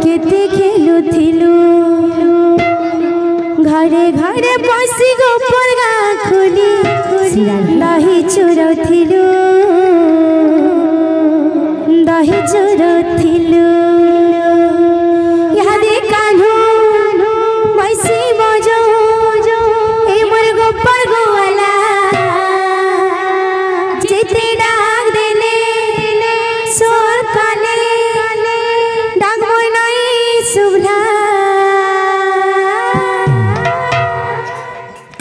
केते खेलुथिलु घरे घरे बसी गोपर गा खुली दही चुरौथिलु यादे कान्हू बैसी बजो ए मोर गोपर गोवाला जेते डाक देले सोर काले डाक मोर नहीं सुभला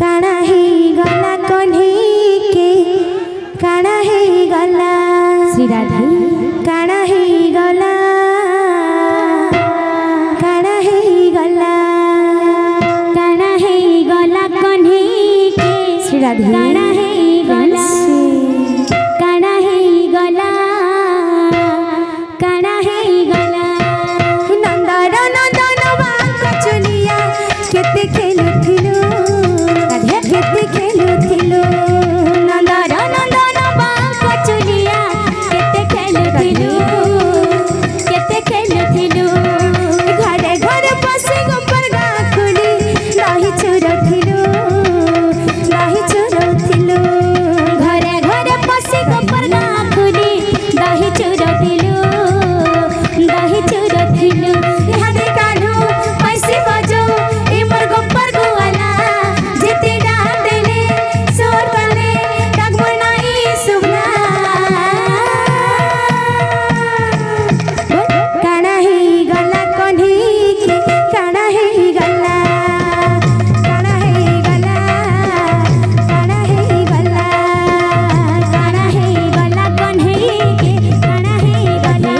काना ही गला कन्ही के काना ही गला श्री राधे काना ही गला काना ही गला कन्ही के श्री राधे काना ही गला काना ही गला नंदर नंदन बांक चुनिया केते खेलुथिलु केते खेलुथिलु नंदर नंदन बांक चुनिया केते खेलुथिलु घरे घरे बसी गोपर गा खुली दही चुरौथिलु घरे घरे बसी गोपर गा खुली दही चुरौथिलु यादे कान्हू पैसे बजो ए मोर गोपर गोवाला जेते डाक देले सोर काले डाक मोर नहीं सुभला काना ही गला कन्ही के काना ही गला काना ही गला कन्ही के काना ही गला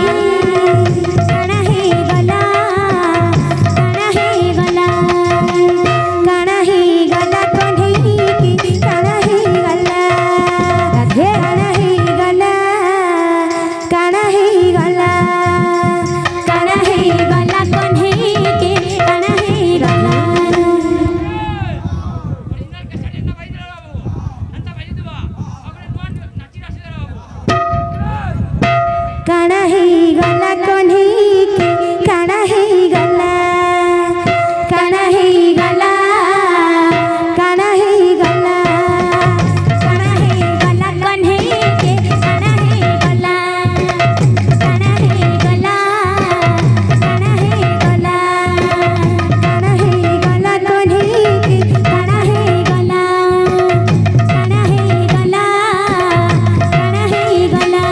काना ही गला कन्ही के काना ही गला काना ही गला कन्ही के काना ही गला कन्ही के काना ही गला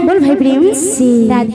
बोल भाई प्रेम से।